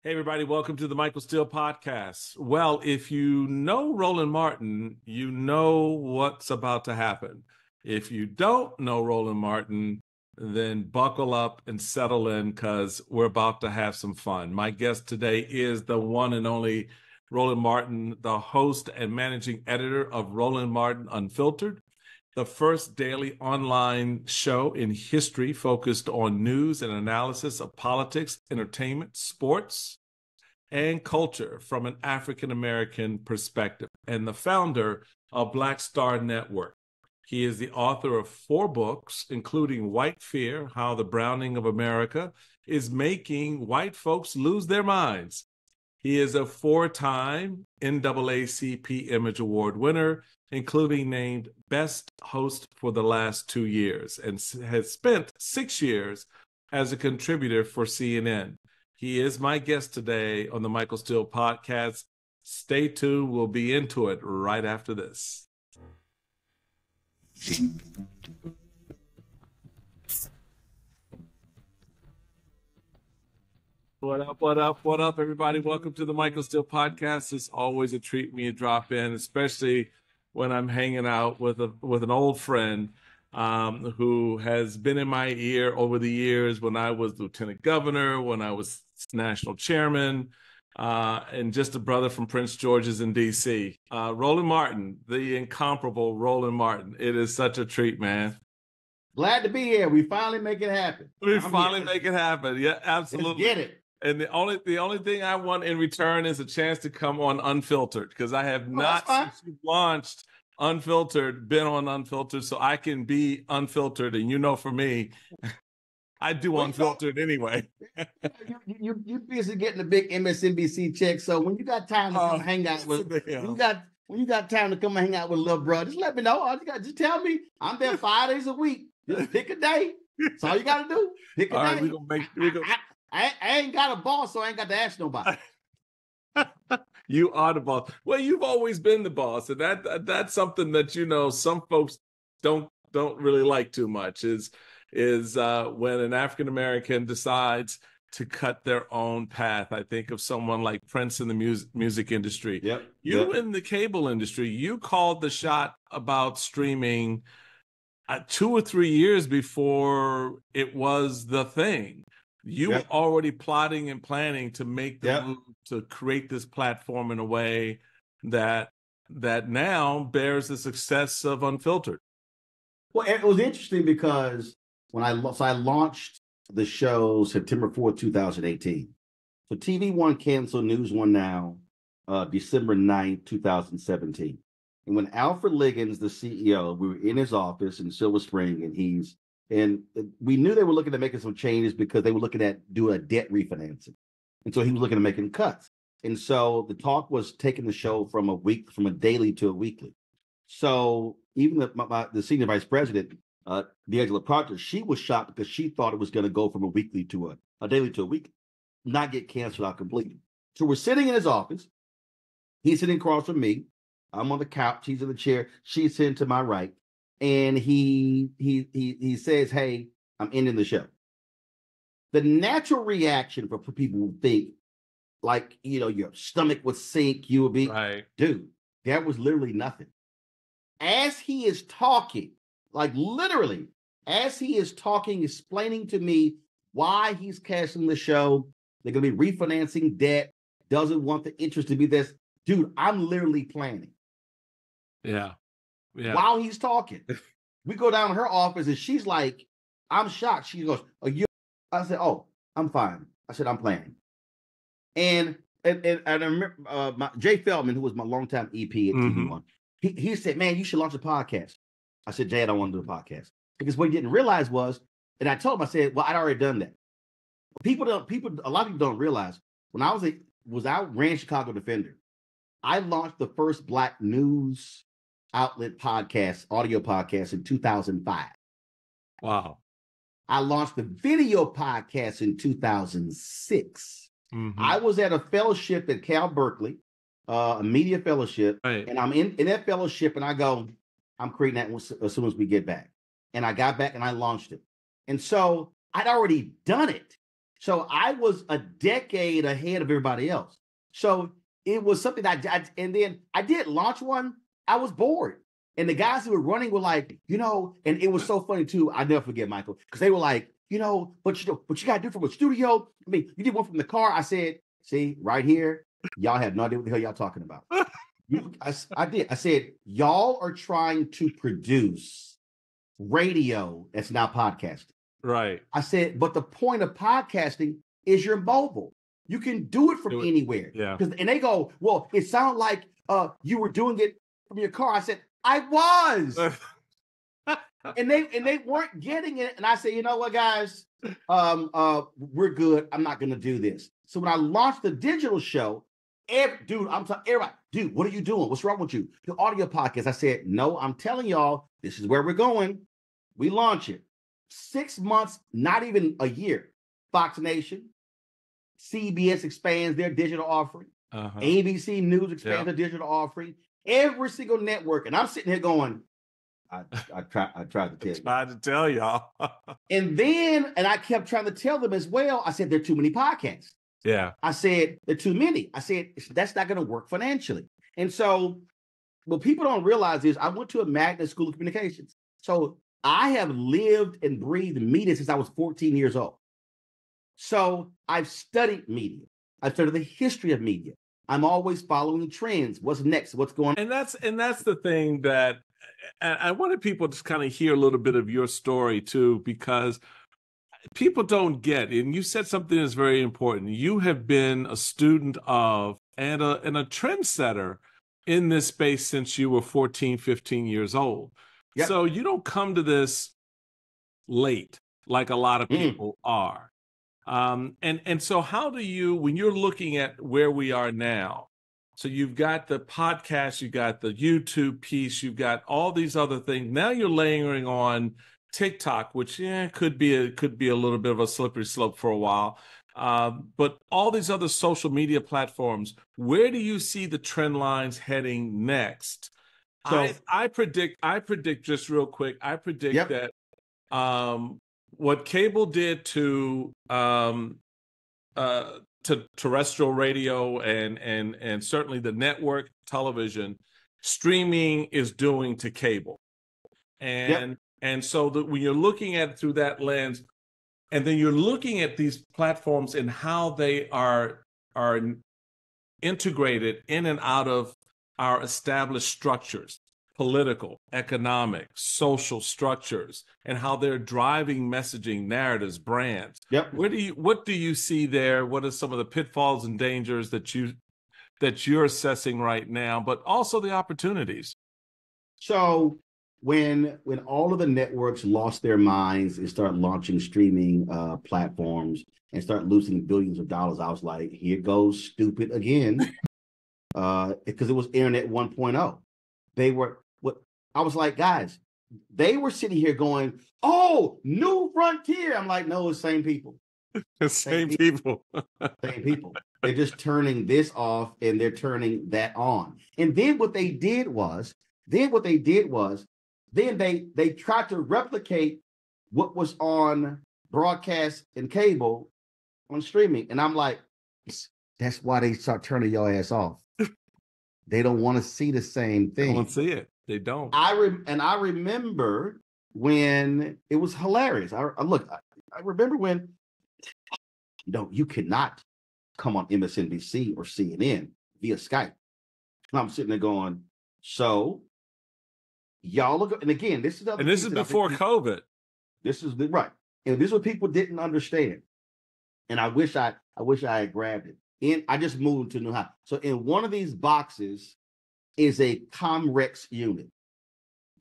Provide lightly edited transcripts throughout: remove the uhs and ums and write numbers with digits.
Hey, everybody, welcome to the Michael Steele podcast. Well, if you know Roland Martin, you know what's about to happen. If you don't know Roland Martin, then buckle up and settle in because we're about to have some fun. My guest today is the one and only Roland Martin, the host and managing editor of Roland Martin Unfiltered, the first daily online show in history focused on news and analysis of politics, entertainment, sports, and culture from an African-American perspective, and the founder of Black Star Network. He is the author of 4 books, including White Fear, How the Browning of America is Making White Folks Lose Their Minds. He is a 4-time NAACP Image Award winner, including named Best Host for the last 2 years, and has spent 6 years as a contributor for CNN. He is my guest today on the Michael Steele podcast. Stay tuned. We'll be into it right after this. What up, everybody? Welcome to the Michael Steele podcast. It's always a treat for me to drop in, especially when I'm hanging out with an old friend who has been in my ear over the years when I was lieutenant governor, when I was national chairman, and just a brother from Prince George's in D.C. Roland Martin, the incomparable Roland Martin. It is such a treat, man. Glad to be here. We finally make it happen. Make it happen. Yeah, absolutely. Let's get it. And the only thing I want in return is a chance to come on Unfiltered, because I have not, since you launched Unfiltered, been on Unfiltered, so I can be unfiltered. And you know, for me, I do Unfiltered anyway. you busy getting a big MSNBC check, so when you got time to come hang out with, when you got time to come hang out with a little brother, just let me know. Just tell me. I'm there 5 days a week. Just pick a day. That's all you got to do. Pick a day. Right, I ain't got a boss, so I ain't got to ask nobody. You are the boss. Well, you've always been the boss, and that's something that, you know, some folks don't really like too much. Is when an African American decides to cut their own path. I think of someone like Prince in the music industry. Yep. In the cable industry, you called the shot about streaming 2 or 3 years before it was the thing. You were already plotting and planning to make the move to create this platform in a way that now bears the success of Unfiltered. Well, it was interesting because when I launched the show September 4th, 2018. So TV One canceled, News One now, December 9th, 2017. And when Alfred Liggins, the CEO, we were in his office in Silver Spring, and we knew they were looking at making some changes because they were looking at doing a debt refinancing. And so he was looking at making cuts. And so the talk was taking the show from a daily to a weekly. So even the senior vice president, D'Angela Proctor, she was shocked because she thought it was going to go from a weekly to a daily to a week, not get canceled out completely. So we're sitting in his office. He's sitting across from me. I'm on the couch. He's in the chair. She's sitting to my right. And he says, "Hey, I'm ending the show." The natural reaction for people who think, like, you know, your stomach would sink, you would be, right. Dude, that was literally nothing. As he is talking, like literally, as he is talking, explaining to me why he's canceling the show, they're going to be refinancing debt, doesn't want the interest to be this. Dude, I'm literally planning. Yeah. While he's talking, we go down to her office and she's like, I'm shocked. She goes, "Are you?" I said, "Oh, I'm fine." I said, "I'm planning." And I remember Jay Feldman, who was my longtime EP at TV One, he said, "Man, you should launch a podcast." I said, "Jay, I don't want to do a podcast." Because what he didn't realize was, and I told him, I said, "Well, I'd already done that." A lot of people don't realize when I ran Chicago Defender, I launched the first Black news outlet podcast, audio podcast in 2005. Wow. I launched the video podcast in 2006. I was at a fellowship at Cal Berkeley, a media fellowship, right. And I'm in that fellowship, and I go, I'm creating that as soon as we get back. And I got back and I launched it. And so I'd already done it. So I was a decade ahead of everybody else. So it was something and then I did launch one. I was bored. And the guys who were running were like, and it was so funny too. I never forget, Michael, because they were like, but you got to do from a studio. I mean, you did one from the car. I said, see, right here, y'all have no idea what the hell y'all talking about. I did. I said, y'all are trying to produce radio that's now podcasting. Right. I said, but the point of podcasting is you're mobile. You can do it from anywhere. Yeah. And they go, well, it sounded like you were doing it from your car. I said, I was. and they weren't getting it. And I said, you know what, guys? We're good. I'm not gonna do this. So when I launched the digital show, I'm telling everybody, dude, what are you doing? What's wrong with you? The audio podcast. I said, no, I'm telling y'all, this is where we're going. We launch it. 6 months, not even a year. Fox Nation, CBS expands their digital offering. ABC News expands their digital offering. Every single network. And I'm sitting here going, I tried to tell you. Tried to tell y'all. and I kept trying to tell them as well. I said, there are too many podcasts. Yeah. I said, there are too many. I said, that's not going to work financially. And so what people don't realize is I went to a magnet school of communications. So I have lived and breathed media since I was 14 years old. So I've studied media. I've studied the history of media. I'm always following trends. What's next? What's going on? And that's the thing that I wanted people to kind of hear a little bit of your story too, because people don't get, and you said something that's very important. You have been a student of and a trendsetter in this space since you were 14, 15 years old. Yep. So you don't come to this late like a lot of people are. And so how do you, when you're looking at where we are now, so you've got the podcast, you've got the YouTube piece, you've got all these other things. Now you're layering on TikTok, which could be a little bit of a slippery slope for a while. But all these other social media platforms, where do you see the trend lines heading next? So I predict just real quick. I predict that what cable did to terrestrial radio and certainly the network television, streaming is doing to cable. And so that when you're looking at it through that lens, and then you're looking at these platforms and how they are integrated in and out of our established structures, political, economic, social structures, and how they're driving messaging, narratives, brands. What do you see there? What are some of the pitfalls and dangers that you're assessing right now, but also the opportunities? So when all of the networks lost their minds and started launching streaming platforms and start losing billions of dollars, I was like, here goes stupid again. Because it was Internet 1.0. I was like, guys, they were sitting here going, oh, new frontier. I'm like, no, it's same people. Same people. Same people. They're just turning this off and they're turning that on. And then what they did was, they tried to replicate what was on broadcast and cable on streaming. And I'm like, that's why they start turning your ass off. They don't want to see the same thing. They don't want to see it. They don't. I remember when it was hilarious. I remember when you cannot come on MSNBC or CNN via Skype. And I'm sitting there going, so y'all look, and again, this is before COVID. This is right. And this is what people didn't understand. And I wish I had grabbed it. And I just moved to New House. So in one of these boxes is a Comrex unit.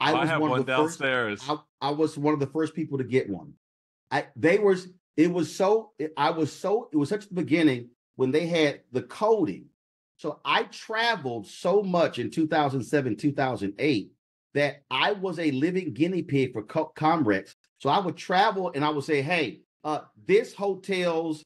I have one downstairs. I was one of the first people to get one. It was such the beginning when they had the coding. So I traveled so much in 2007, 2008 that I was a living guinea pig for Comrex. So I would travel and I would say, hey, this hotel's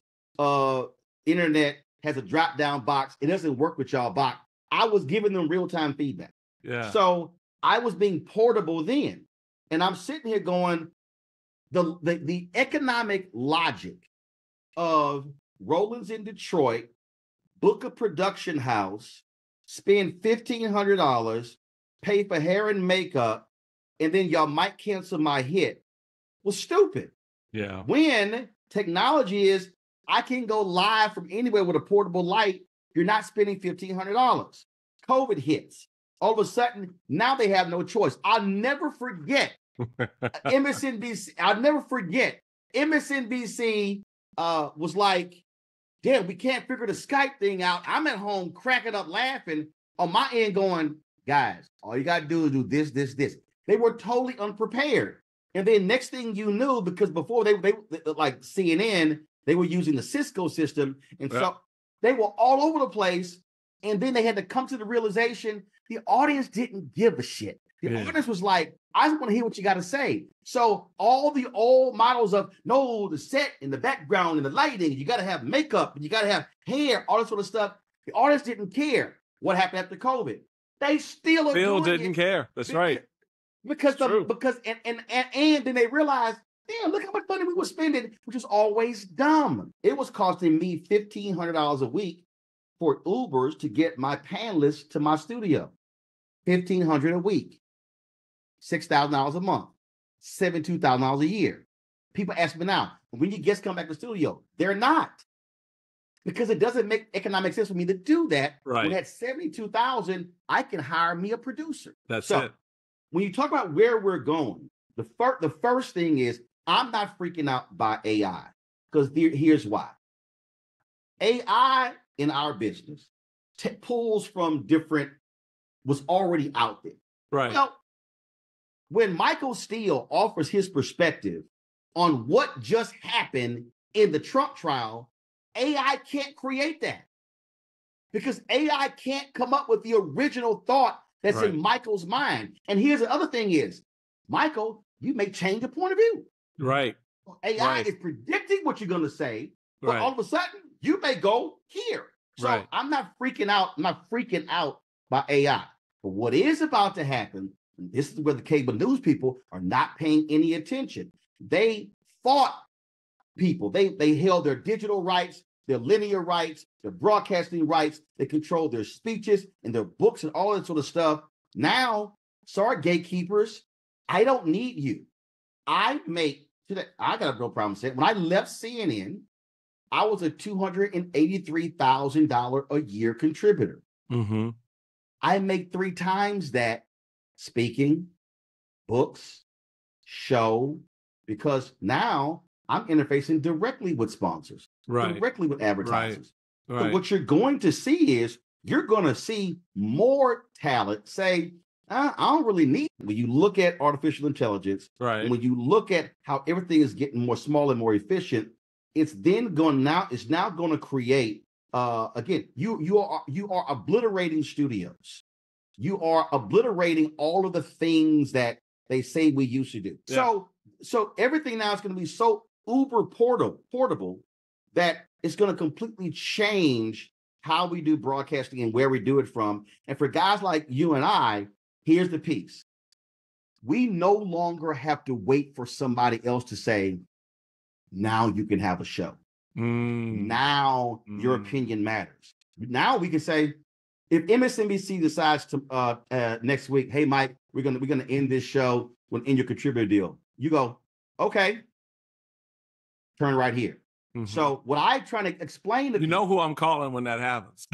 internet has a drop-down box. It doesn't work with y'all box. I was giving them real-time feedback. Yeah. So I was being portable then. And I'm sitting here going, the economic logic of Roland's in Detroit, book a production house, spend $1,500, pay for hair and makeup, and then y'all might cancel my hit was stupid. Yeah. When technology is, I can go live from anywhere with a portable light, you're not spending $1,500. COVID hits. All of a sudden, now they have no choice. I'll never forget MSNBC. I'll never forget MSNBC was like, damn, we can't figure the Skype thing out. I'm at home cracking up laughing on my end going, guys, all you got to do is do this, this, this. They were totally unprepared. And then next thing you knew, because before they like CNN, they were using the Cisco system. And so they were all over the place. And then they had to come to the realization the audience didn't give a shit. The audience was like, I just want to hear what you got to say. So all the old models of, no, the set and the background and the lighting, you got to have makeup and you got to have hair, all this sort of stuff. The audience didn't care what happened after COVID. They still didn't care. That's right. Because and then they realized, damn, look how much money we were spending, which was always dumb. It was costing me $1,500 a week for Ubers to get my panelists to my studio. $1,500 a week, $6,000 a month, $72,000 a year. People ask me now, when your guests come back to the studio, they're not. Because it doesn't make economic sense for me to do that. Right. When at $72,000, I can hire me a producer. That's it. When you talk about where we're going, the first thing is I'm not freaking out by AI, because here's why. AI in our business pulls from was already out there. Right. Well, when Michael Steele offers his perspective on what just happened in the Trump trial, AI can't create that, because AI can't come up with the original thought that's in Michael's mind. And here's the other thing is, Michael, you may change your point of view. Right. AI is predicting what you're going to say, but all of a sudden you may go here. So I'm not freaking out. I'm not freaking out by AI. But what is about to happen, and this is where the cable news people are not paying any attention. They fought people. They held their digital rights, their linear rights, their broadcasting rights. They control their speeches and their books and all that sort of stuff. Now, sorry, gatekeepers, I don't need you. I got no problem saying, when I left CNN, I was a $283,000 a year contributor. Mm-hmm. I make 3 times that speaking, books, show, because now I'm interfacing directly with sponsors, directly with advertisers. So what you're going to see is you're going to see more talent say, I don't really need it. When you look at artificial intelligence, and when you look at how everything is getting more small and more efficient, it's now going to create again, you are obliterating studios. You are obliterating all of the things that they say we used to do. Yeah. So everything now is going to be so uber portable that it's going to completely change how we do broadcasting and where we do it from. And for guys like you and I, here's the piece. We no longer have to wait for somebody else to say, now you can have a show. Now your opinion matters. Now we can say, if MSNBC decides to next week, hey Mike, we're gonna end this show with in your contributor deal. You go, okay, turn right here. Mm-hmm. So what I'm trying to explain to you know who I'm calling when that happens.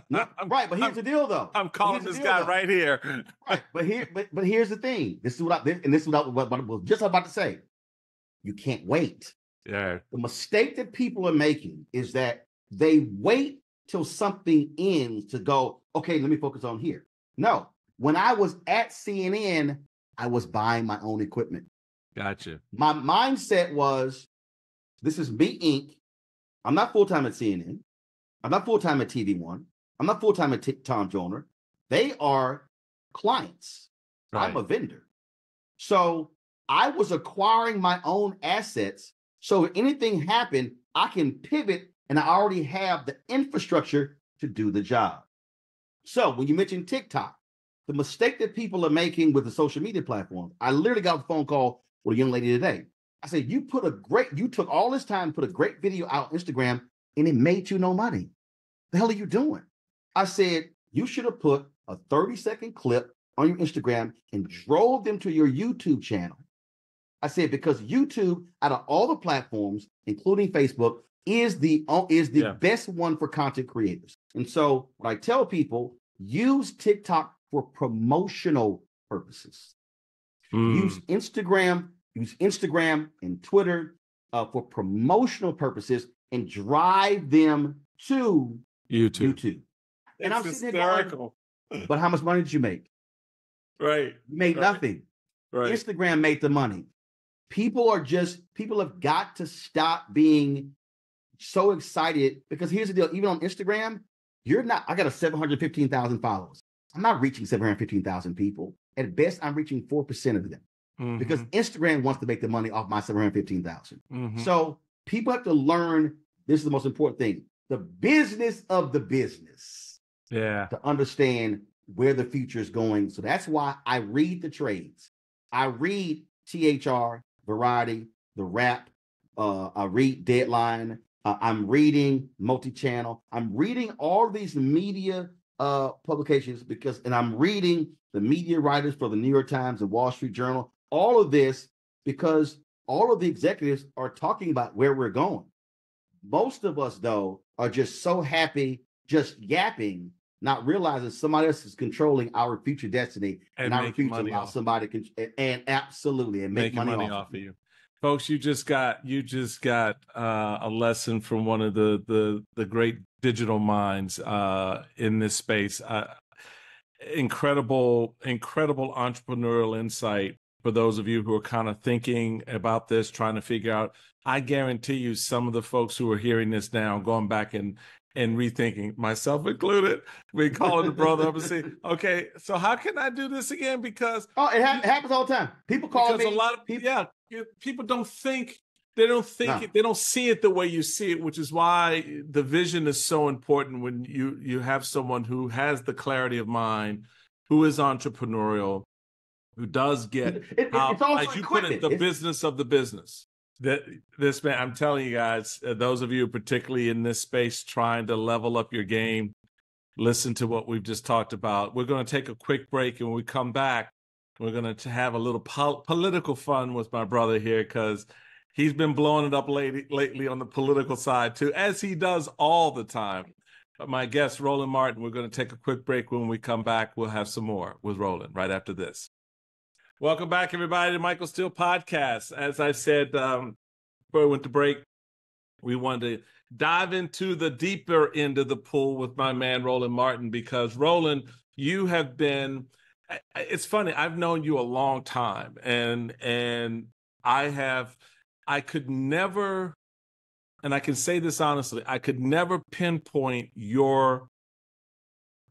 Right, but here's the deal though. I'm calling this guy right here. Right, but here's the thing. This is what I was just about to say. You can't wait. Yeah. The mistake that people are making is that they wait till something ends to go, okay, let me focus on here. No, when I was at CNN, I was buying my own equipment. Gotcha. My mindset was, this is me, Inc. I'm not full-time at CNN. I'm not full-time at TV One. I'm not full-time at Tom Joyner. They are clients. I'm a vendor. So I was acquiring my own assets. So if anything happened, I can pivot, and I already have the infrastructure to do the job. So when you mentioned TikTok, the mistake that people are making with the social media platforms, I literally got a phone call with a young lady today. I said, you took all this time, put a great video out on Instagram, and it made you no money. The hell are you doing? I said, you should have put a 30-second clip on your Instagram and drove them to your YouTube channel. I said, because YouTube, out of all the platforms, including Facebook, is the best one for content creators. And so what I tell people, use TikTok for promotional purposes. Use Instagram and Twitter for promotional purposes and drive them to YouTube. And I'm sitting hysterical. There going, but how much money did you make? Right. You made nothing. Right. Instagram made the money. People have got to stop being so excited, because here's the deal. Even on Instagram, I got 715,000 followers. I'm not reaching 715,000 people. At best, I'm reaching 4% of them because Instagram wants to make the money off my 715,000. So people have to learn, this is the most important thing, the business of the business. Yeah. To understand where the future is going. So that's why I read the trades. I read THR, Variety, The Wrap. I read Deadline. I'm reading Multi-Channel. I'm reading all these media publications and I'm reading the media writers for the New York Times and Wall Street Journal. All of this because all of the executives are talking about where we're going. Most of us, though, are just so happy, just yapping, not realizing somebody else is controlling our future destiny and our future allow somebody and absolutely and make money off of you. Folks, you just got a lesson from one of the great digital minds in this space. Incredible entrepreneurial insight for those of you who are kind of thinking about this, trying to figure out. I guarantee you some of the folks who are hearing this now, going back and rethinking, myself included, we calling the brother up and say, okay, so how can I do this again? Because it happens all the time. People call me. A lot of people don't think, they don't see it the way you see it, which is why the vision is so important when you have someone who has the clarity of mind, who is entrepreneurial, who does get how, as you put it, the business of the business. This man, I'm telling you guys, those of you particularly in this space trying to level up your game, listen to what we've just talked about. We're going to take a quick break, and when we come back, we're going to have a little political fun with my brother here, because he's been blowing it up lately on the political side too, as he does all the time. But my guest, Roland Martin, we're going to take a quick break. When we come back, we'll have some more with Roland right after this. Welcome back, everybody, to Michael Steele Podcast. As I said before we went to break, we wanted to dive into the deeper end of the pool with my man, Roland Martin, because, Roland, you have been, it's funny, I've known you a long time, and I could never, and I can say this honestly, I could never pinpoint your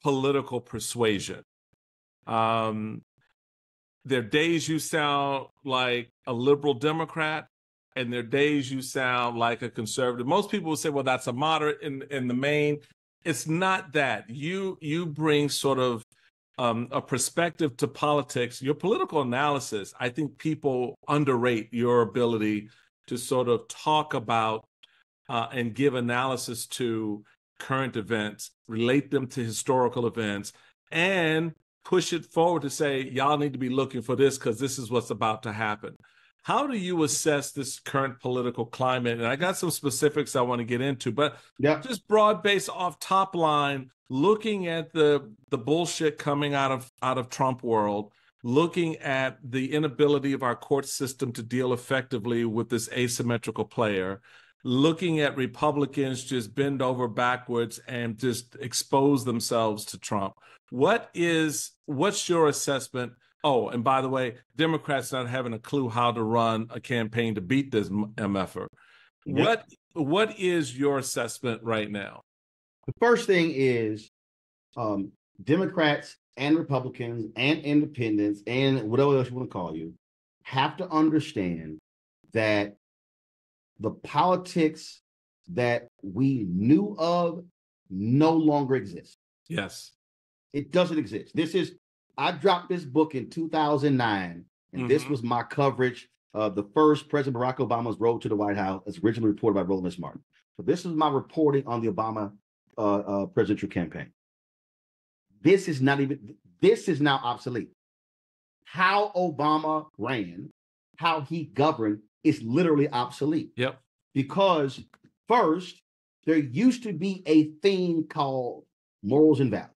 political persuasion. There are days you sound like a liberal Democrat, and there are days you sound like a conservative. Most people will say, well, that's a moderate in the main. It's not that. You bring sort of a perspective to politics. Your political analysis, I think people underrate your ability to sort of talk about and give analysis to current events, relate them to historical events, and push it forward to say, y'all need to be looking for this because this is what's about to happen. How do you assess this current political climate? And I got some specifics I want to get into, but just broad base off top line, looking at the bullshit coming out of Trump world, looking at the inability of our court system to deal effectively with this asymmetrical player, looking at Republicans just bend over backwards and just expose themselves to Trump. What's your assessment? Oh, and by the way, Democrats not having a clue how to run a campaign to beat this MFer. Yep. What is your assessment right now? The first thing is Democrats and Republicans and independents and whatever else you want to call you have to understand that the politics that we knew of no longer exists. Yes. It doesn't exist. I dropped this book in 2009, and this was my coverage the first President Barack Obama's road to the White House, as originally reported by Roland Martin. So this is my reporting on the Obama presidential campaign. This is now obsolete. How Obama ran, how he governed is literally obsolete. Yep. Because first, there used to be a thing called morals and values.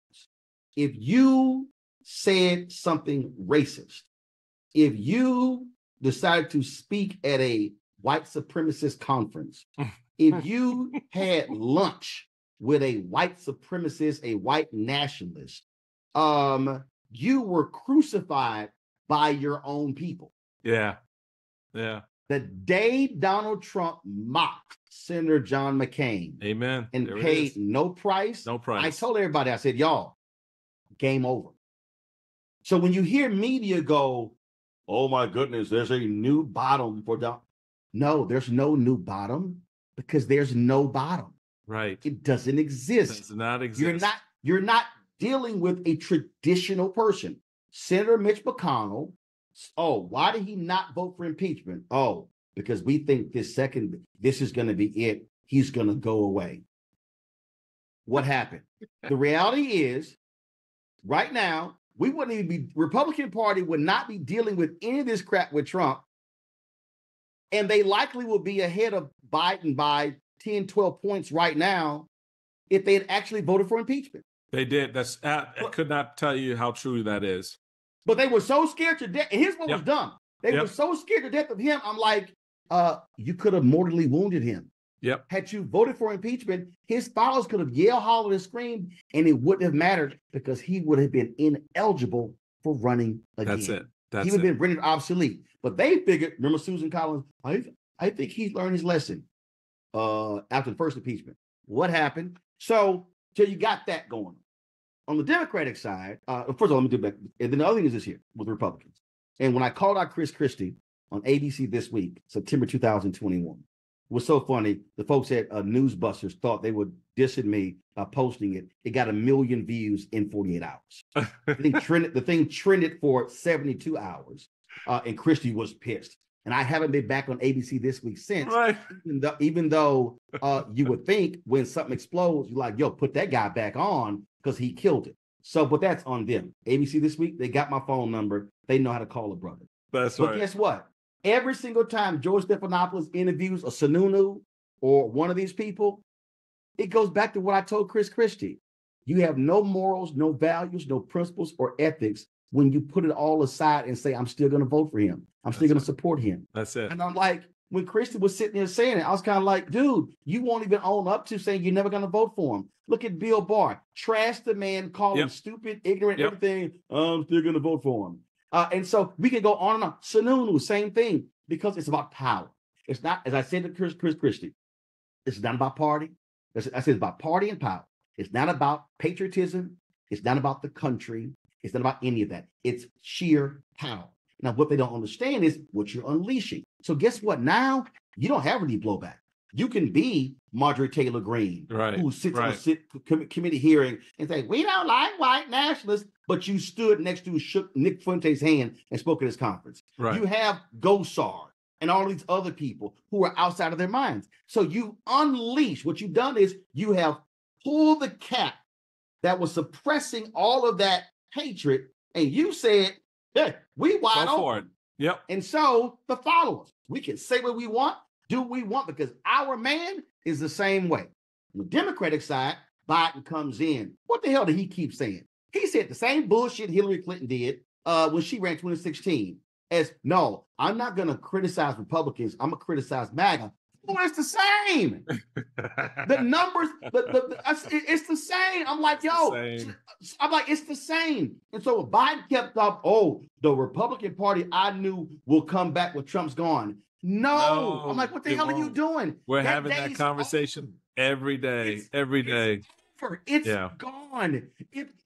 If you said something racist, if you decided to speak at a white supremacist conference, if you had lunch with a white supremacist, a white nationalist, you were crucified by your own people. Yeah. Yeah. The day Donald Trump mocked Senator John McCain, amen, and paid no price, I told everybody, I said, y'all, game over. So when you hear media go, oh my goodness, there's a new bottom for Donald. No, there's no new bottom because there's no bottom. Right. It doesn't exist. It does not exist. You're not dealing with a traditional person. Senator Mitch McConnell, oh, why did he not vote for impeachment? Oh, because we think this is going to be it. He's going to go away. What happened? The reality is, right now, Republican Party would not be dealing with any of this crap with Trump. And they likely will be ahead of Biden by 10, 12 points right now if they had actually voted for impeachment. They did. I could not tell you how true that is. But they were so scared to death. And here's what was dumb. They were so scared to death of him. I'm like, you could have mortally wounded him. Yep. Had you voted for impeachment, his followers could have yelled, hollered, and screamed, and it wouldn't have mattered because he would have been ineligible for running again. That's it. He would have been rendered obsolete. But they figured, remember Susan Collins, I think he's learned his lesson after the first impeachment. What happened? So you got that going. On the Democratic side, first of all, let me do back. And then the other thing is this here with Republicans. And when I called out Chris Christie on ABC This Week, September 2021, it was so funny. The folks at Newsbusters thought they were dissing me by posting it. It got 1 million views in 48 hours. The thing trended for 72 hours, and Christie was pissed. And I haven't been back on ABC This Week since. Right. Even though you would think when something explodes, you're like, yo, put that guy back on because he killed it. So, but that's on them. ABC This Week, they got my phone number. They know how to call a brother. That's right. But guess what? Every single time George Stephanopoulos interviews a Sununu or one of these people, it goes back to what I told Chris Christie. You have no morals, no values, no principles or ethics when you put it all aside and say, I'm still going to vote for him. I'm still going to support him. That's it. And I'm like, when Christie was sitting there saying it, I was kind of like, dude, you won't even own up to saying you're never going to vote for him. Look at Bill Barr. Trash the man, call him stupid, ignorant, everything. I'm still going to vote for him. And so we can go on and on. Sununu, same thing, because it's about power. It's not, as I said to Chris Christie, it's not about party. I said it's about party and power. It's not about patriotism. It's not about the country. It's not about any of that. It's sheer power. Now, what they don't understand is what you're unleashing. So guess what? Now, you don't have any blowback. You can be Marjorie Taylor Greene, who sits on a committee hearing and say, we don't like white nationalists, but you stood next to shook Nick Fuente's hand and spoke at his conference. Right. You have Gosar and all these other people who are outside of their minds. So you unleash. What you've done is you have pulled the cap that was suppressing all of that hatred, and you said, hey, we wide open. For it. Yep. And so the followers, we can say what we want, do what we want, because our man is the same way. On the Democratic side, Biden comes in. What the hell did he keep saying? He said the same bullshit Hillary Clinton did when she ran 2016. As, no, I'm not going to criticize Republicans. I'm going to criticize MAGA. Well, it's the same. The numbers, it's the same. I'm like, it's the same. And so Biden kept up, the Republican Party I knew will come back when Trump's gone. No. I'm like, what the hell are you doing? We're having that conversation every day, every day. It's gone.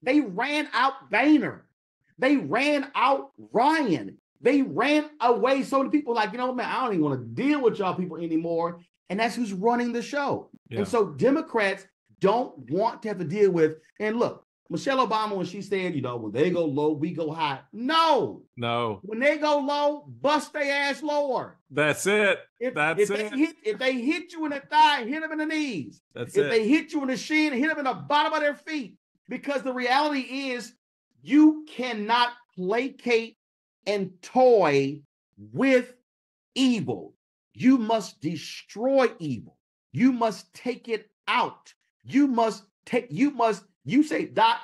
They ran out Boehner. They ran out Ryan. They ran away. So many people like, man, I don't even want to deal with y'all people anymore. And that's who's running the show. Yeah. And so Democrats don't want to have to deal with, and look, Michelle Obama, when she said, when they go low, we go high. No. When they go low, bust their ass lower. That's it. If they hit you in the thigh, hit them in the knees. If they hit you in the shin, hit them in the bottom of their feet. Because the reality is, you cannot placate and toy with evil. You must destroy evil. You must take it out. You say, Doc,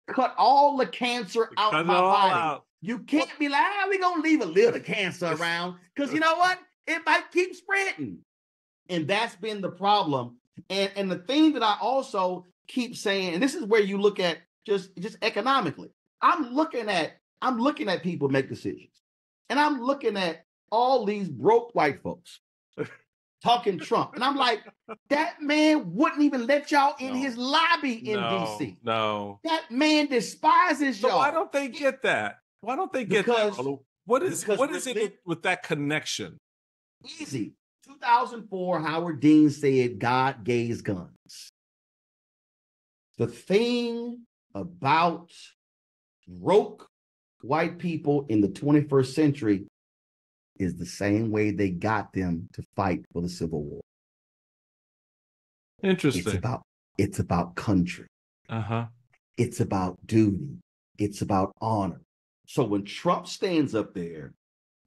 cut all the cancer out of my body. You can't be like, we're going to leave a little cancer around, because you know what? It might keep spreading. And that's been the problem. And the thing that I also keep saying, and this is where you look at just economically. I'm looking at people make decisions. And I'm looking at all these broke white folks talking Trump. And I'm like, that man wouldn't even let y'all in his lobby in D.C. No. That man despises y'all. So why don't they get that? Why don't they get that? What is it with that connection? Easy. 2004, Howard Dean said God gave guns. The thing about broke white people in the 21st century is the same way they got them to fight for the Civil War. Interesting. It's about country. It's about duty. It's about honor. So when Trump stands up there,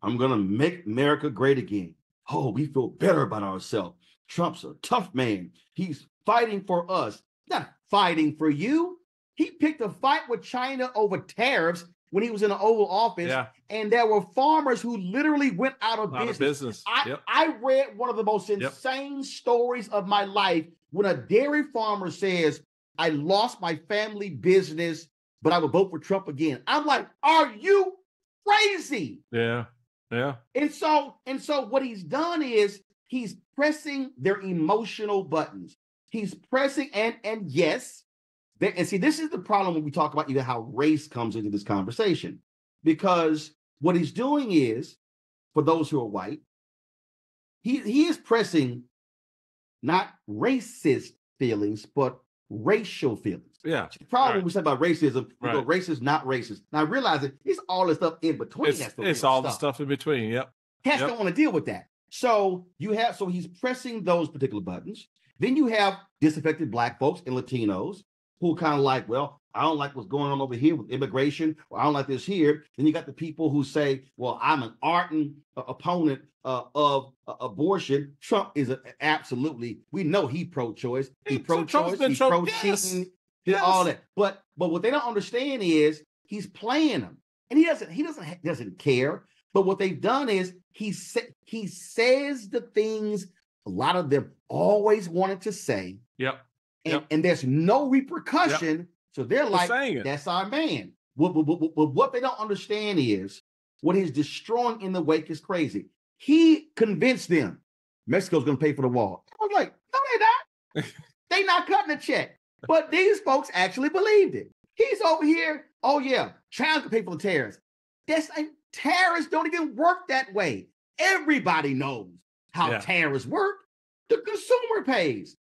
I'm going to make America great again. Oh, we feel better about ourselves. Trump's a tough man. He's fighting for us, not fighting for you. He picked a fight with China over tariffs when he was in the Oval Office, and there were farmers who literally went out of business. I read one of the most insane stories of my life when a dairy farmer says, I lost my family business, but I would vote for Trump again. I'm like, are you crazy? Yeah. And so what he's done is he's pressing their emotional buttons. He's pressing, and yes, and see, this is the problem when we talk about even how race comes into this conversation, because what he's doing is, for those who are white, he is pressing not racist feelings, but racial feelings. Yeah. The problem when we say about racism, we go racist, not racist. Now realize it, it's all the stuff in between. It's all the stuff in between. Yep. Cats don't want to deal with that. So he's pressing those particular buttons. Then you have disaffected Black folks and Latinos who kind of like, well, I don't like what's going on over here with immigration, or I don't like this here. Then you got the people who say, well, I'm an ardent opponent of abortion. Trump is absolutely, we know he pro-choice. He pro-choice, he pro-cheating, all that. But what they don't understand is he's playing them. And he doesn't care. But what they've done is he says the things a lot of them always wanted to say. And there's no repercussion. So they're like, that's our man. What they don't understand is what he's destroying in the wake is crazy. He convinced them Mexico's going to pay for the wall. I was like, no, they're not. They're not cutting a check. But these folks actually believed it. He's over here. Oh, yeah. China can pay for the tariffs. Tariffs don't even work that way. Everybody knows how tariffs work. The consumer pays.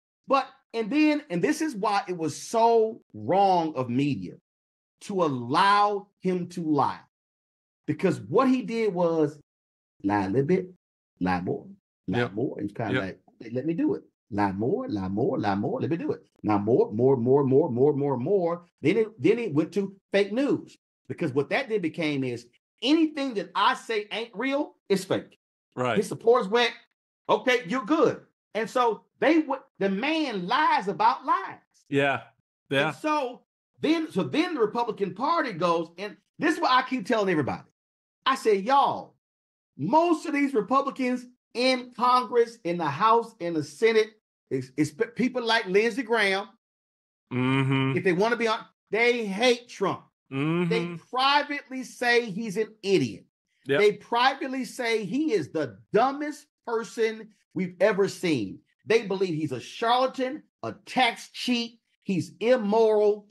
And this is why it was so wrong of media to allow him to lie. Because what he did was lie a little bit, lie more, lie more. It's kind of like, let me do it. Lie more, lie more, lie more. Let me do it. Now more. Then it went to fake news. Because what that then became is anything that I say ain't real is fake. Right. His supporters went, okay, you're good. And so the man lies about lies. Yeah. And so then the Republican Party goes, and this is what I keep telling everybody. I say, y'all, most of these Republicans in Congress, in the House, in the Senate, is people like Lindsey Graham. If they want to be on, they hate Trump. They privately say he's an idiot. They privately say he is the dumbest person we've ever seen. They believe he's a charlatan, a tax cheat, he's immoral,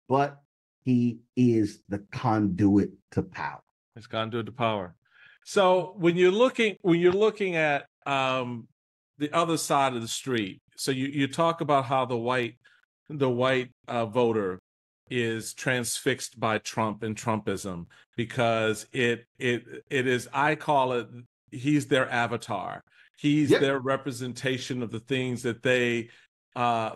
but he is the conduit to power. It's conduit to power. So when you're looking at the other side of the street, so you talk about how the white voter is transfixed by Trump and Trumpism, because it is, I call it, he's their avatar. He's their representation of the things that they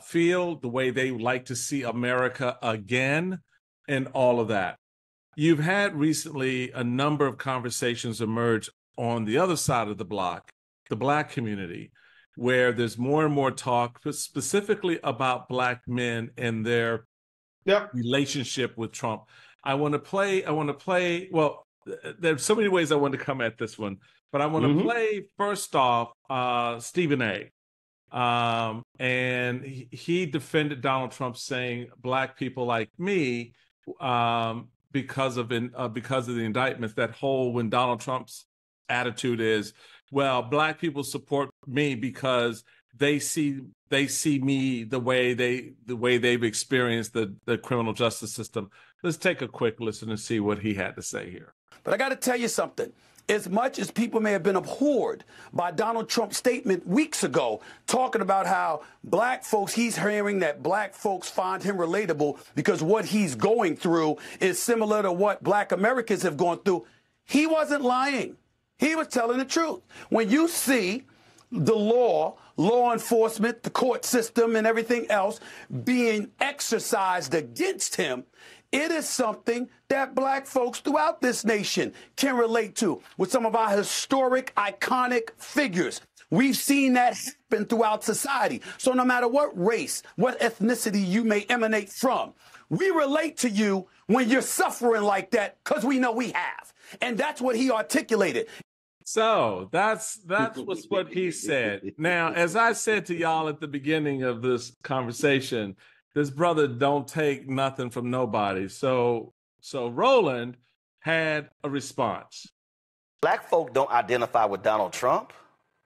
feel, the way they like to see America again, and all of that. You've had recently a number of conversations emerge on the other side of the block, the Black community, where there's more and more talk specifically about Black men and their relationship with Trump. I want to play, well, there's so many ways I want to come at this one, but I want to play first off Stephen A. And he defended Donald Trump, saying Black people like me, because of the indictments, that whole, when Donald Trump's attitude is, well, Black people support me because they see me the way they've experienced the criminal justice system. Let's take a quick listen and see what he had to say here. But I got to tell you something. As much as people may have been abhorred by Donald Trump's statement weeks ago, talking about how Black folks, he's hearing that Black folks find him relatable because what he's going through is similar to what Black Americans have gone through, he wasn't lying. He was telling the truth. When you see the law enforcement, the court system, and everything else being exercised against him, it is something that Black folks throughout this nation can relate to with some of our historic, iconic figures. We've seen that happen throughout society. So no matter what race, what ethnicity you may emanate from, we relate to you when you're suffering like that, because we know we have. And that's what he articulated. So that's what he said. Now, as I said to y'all at the beginning of this conversation, this brother don't take nothing from nobody. So Roland had a response. Black folk don't identify with Donald Trump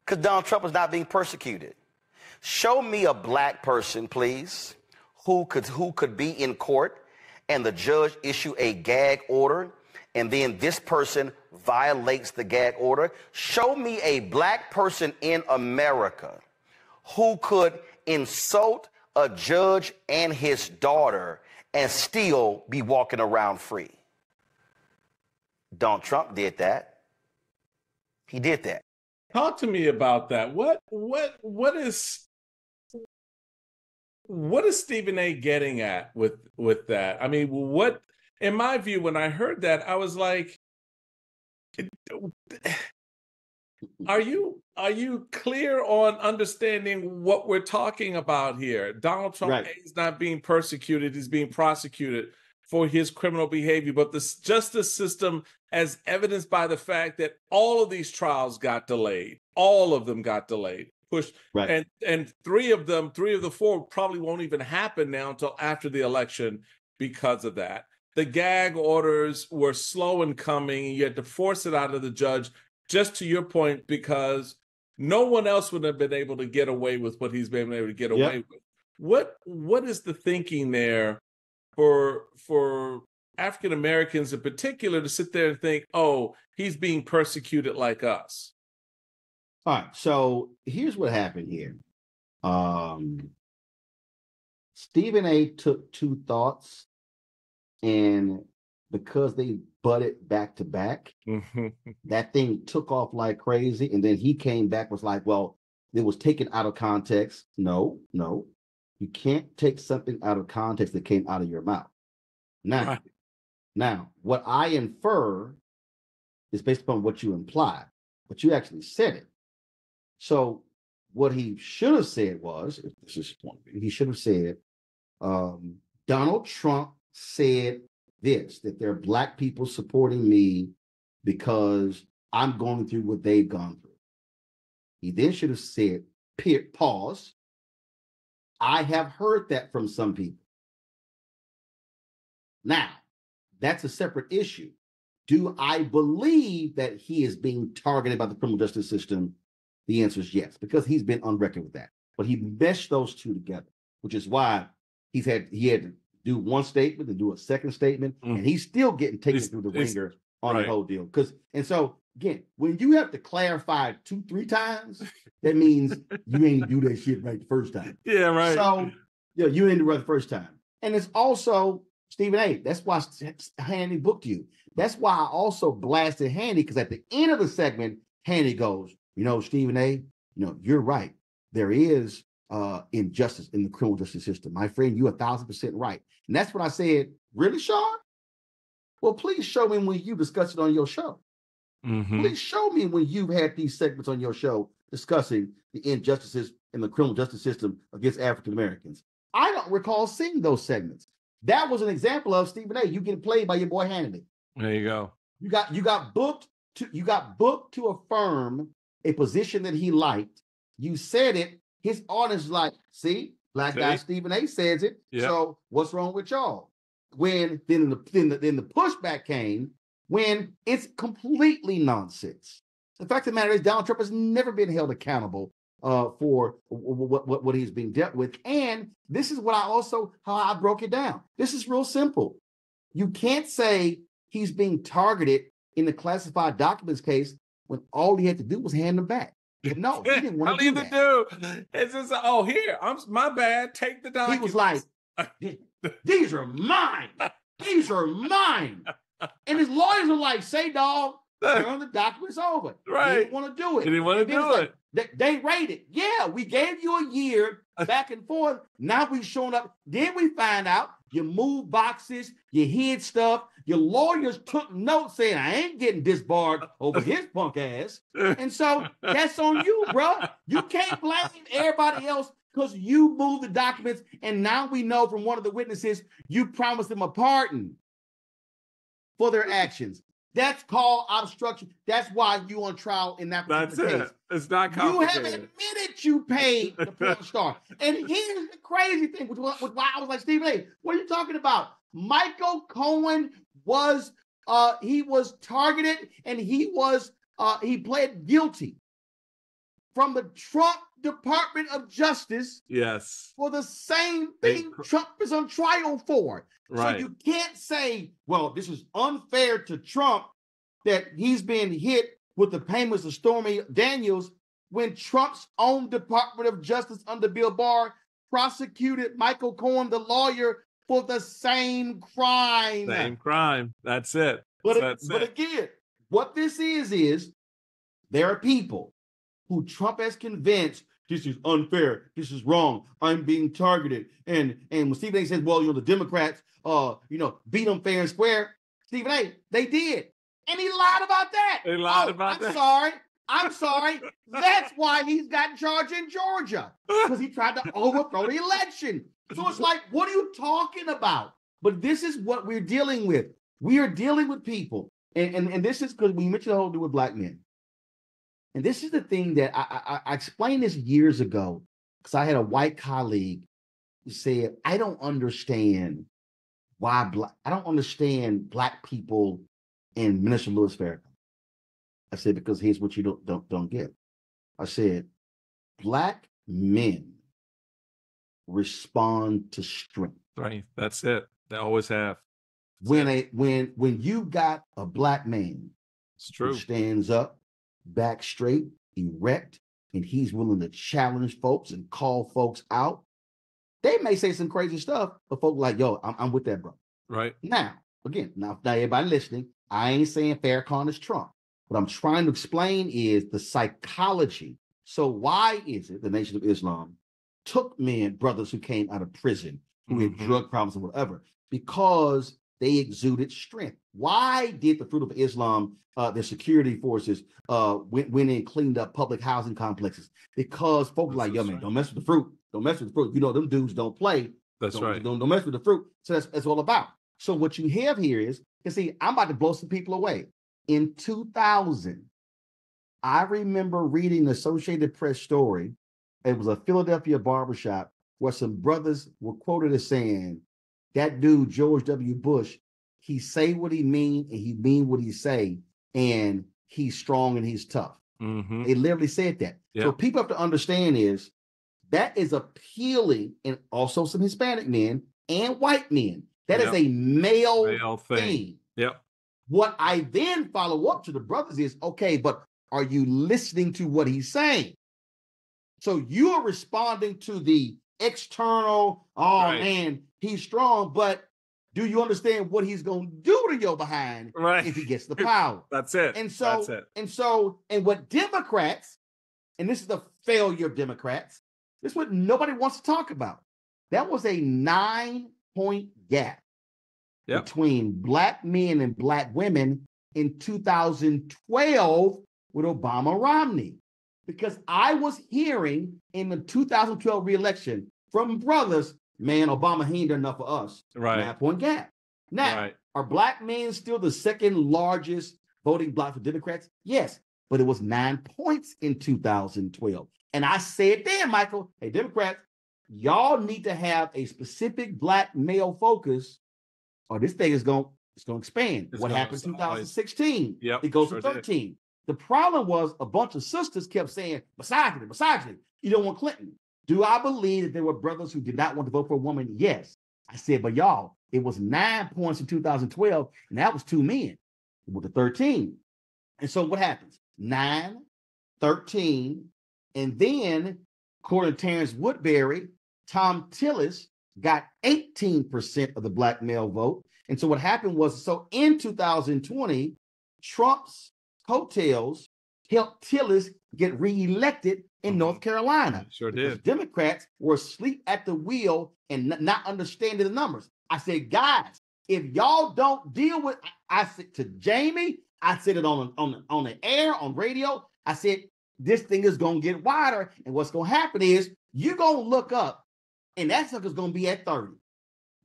because Donald Trump is not being persecuted. Show me a Black person, please, who could be in court and the judge issue a gag order, and then this person violates the gag order. Show me a Black person in America who could insult a judge and his daughter and still be walking around free. Donald Trump did that. He did that. Talk to me about that. What is Stephen A. getting at with that? I mean, what, in my view, when I heard that, I was like, Are you clear on understanding what we're talking about here? Donald Trump is not being persecuted, he's being prosecuted for his criminal behavior, but the justice system, as evidenced by the fact that all of these trials got delayed, all of them got delayed, pushed, and three of the four probably won't even happen now until after the election because of that. The gag orders were slow in coming, and you had to force it out of the judge, just to your point, because no one else would have been able to get away with what he's been able to get away with. What is the thinking there for African Americans in particular to sit there and think, oh, he's being persecuted like us? All right, so here's what happened here. Stephen A. took two thoughts, and because they butted back to back, that thing took off like crazy. And then he came back, was like, well, it was taken out of context. No, you can't take something out of context that came out of your mouth. Now, what I infer is based upon what you imply, but you actually said it. So what he should have said was, if this is one, he should have said, Donald Trump said this, that there are Black people supporting me because I'm going through what they've gone through. He then should have said, pause, I have heard that from some people. Now, that's a separate issue. Do I believe that he is being targeted by the criminal justice system? The answer is yes, because he's been on record with that. But he meshed those two together, which is why he had to do one statement and do a second statement, and he's still getting taken through the ringer on the whole deal. And so again, when you have to clarify 2-3 times, that means you ain't do that shit right the first time. Yeah, right. So you ain't do it right the first time. And it's also, Stephen A., that's why Handy booked you. That's why I also blasted Handy, because at the end of the segment, Handy goes, Stephen A., you're right. There is injustice in the criminal justice system. My friend, you're 1,000% right. And that's when I said, really, Sean? Well, please show me when you discuss it on your show. Mm-hmm. Please show me when you've had these segments on your show discussing the injustices in the criminal justice system against African Americans. I don't recall seeing those segments. That was an example of, Stephen A., you getting played by your boy Hannity. There you go. You got booked to affirm a position that he liked. You said it. His audience is like, see, black guy Stephen A. says it. Yep. So what's wrong with y'all? When then the pushback came when it's completely nonsense. The fact of the matter is, Donald Trump has never been held accountable for what he's being dealt with. And this is how I broke it down. This is real simple. You can't say he's being targeted in the classified documents case when all he had to do was hand them back. No, he didn't want to do that. It's just, here, my bad. Take the documents. He was like, these are mine. These are mine. And his lawyers are like, say, dog, turn the documents over. Right. He didn't want to do it. He didn't want to do it. They rated. Yeah, we gave you a year back and forth. Now we showing up. Then we find out you moved boxes, you hid stuff. Your lawyers took notes saying, I ain't getting disbarred over his punk ass. And so that's on you, bro. You can't blame everybody else because you moved the documents. And now we know from one of the witnesses, you promised them a pardon for their actions. That's called obstruction. That's why you on trial in that particular case. It's not complicated. You have admitted you paid the porn star. And here's the crazy thing, which why I was like, Stephen A., what are you talking about? Michael Cohen was he was targeted and he pled guilty from the Trump Department of Justice. Yes. For the same thing Trump is on trial for. Right. So you can't say, well, this is unfair to Trump that he's been hit with the payments of Stormy Daniels when Trump's own Department of Justice under Bill Barr prosecuted Michael Cohen, the lawyer, for the same crime. Same crime. That's it. But again, what this is there are people who Trump has convinced this is unfair, this is wrong, I'm being targeted. And when Stephen A. says, well, the Democrats, beat them fair and square, Stephen A., they did. And he lied about that. They lied about that. I'm sorry. That's why he's got charged in Georgia, because he tried to overthrow the election. So it's like, what are you talking about? But this is what we're dealing with. We are dealing with people. And this is because we mentioned the whole deal with black men. And this is the thing that I explained this years ago, because I had a white colleague who said, I don't understand black people in Minister Louis Farrakhan. I said, because here's what you don't get. I said, black men respond to strength. Right. That's it. They always have. When you got a black man who stands up, back straight, erect, and he's willing to challenge folks and call folks out, they may say some crazy stuff, but folks like, yo, I'm with that, bro. Right. Now everybody listening, I ain't saying Farrakhan is Trump. What I'm trying to explain is the psychology. So why is it the Nation of Islam took brothers who came out of prison, who had drug problems or whatever, because they exuded strength? Why did the Fruit of Islam, their security forces, went in and cleaned up public housing complexes? Because folks like, yo, man, don't mess with the fruit. Don't mess with the fruit. Them dudes don't play. That's right. Don't mess with the fruit. So that's all about. So what you have here is, I'm about to blow some people away. In 2000, I remember reading the Associated Press story. It was a Philadelphia barbershop where some brothers were quoted as saying, that dude, George W. Bush, he say what he mean and he mean what he say, and he's strong and he's tough. Mm-hmm. They literally said that. Yep. So people have to understand is that is appealing, and also some Hispanic men and white men. That is a male thing. Yep. What I then follow up to the brothers is, okay, but are you listening to what he's saying? So you are responding to the external, man, he's strong, but do you understand what he's going to do to your behind if he gets the power? That's it. And what Democrats, and this is the failure of Democrats, this is what nobody wants to talk about. That was a 9-point gap between black men and black women in 2012 with Obama Romney. Because I was hearing in the 2012 reelection from brothers, man, Obama ain't done enough for us. Right. 9-point gap. Now, are black men still the second largest voting bloc for Democrats? Yes, but it was 9 points in 2012. And I said then, Michael, hey, Democrats, y'all need to have a specific black male focus, or this thing is going to expand. What happened in 2016? It goes to 13. The problem was a bunch of sisters kept saying, misogyny. You don't want Clinton. Do I believe that there were brothers who did not want to vote for a woman? Yes. I said, but y'all, it was 9 points in 2012, and that was 2 men. It went to 13. And so what happens? 9, 13, and then, according to Terrence Woodbury, Tom Tillis got 18% of the black male vote. And so what happened was, so in 2020, Trump's coattails helped Tillis get reelected in North Carolina. Sure did. Democrats were asleep at the wheel and not understanding the numbers. I said, guys, if y'all don't deal with, I said to Jamie, I said it on the air, on radio, I said, this thing is going to get wider. And what's going to happen is you're going to look up and that sucker's going to be at 30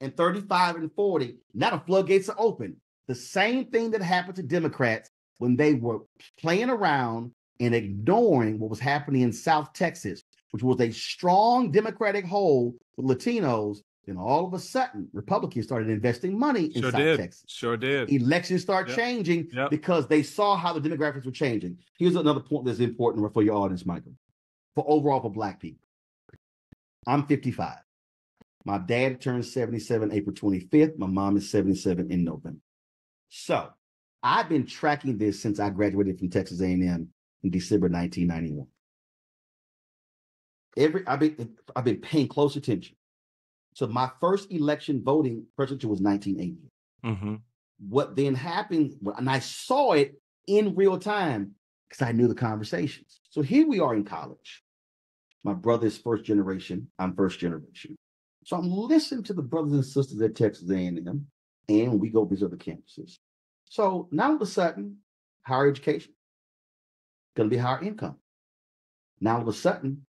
and 35 and 40. Now the floodgates are open. The same thing that happened to Democrats when they were playing around and ignoring what was happening in South Texas, which was a strong Democratic hold with Latinos. Then all of a sudden, Republicans started investing money in South Texas. Sure did. Elections start changing because they saw how the demographics were changing. Here's another point that's important for your audience, Michael. For black people. I'm 55. My dad turned 77 April 25th. My mom is 77 in November. So I've been tracking this since I graduated from Texas A&M in December 1991. I've been paying close attention. So my first election voting presidential was 1980. Mm-hmm. What then happened, and I saw it in real time because I knew the conversations. So here we are in college. My brother's first generation. I'm first generation. So I'm listening to the brothers and sisters at Texas A&M, and we go visit the campuses. So now all of a sudden, higher education, going to be higher income. Now all of a sudden,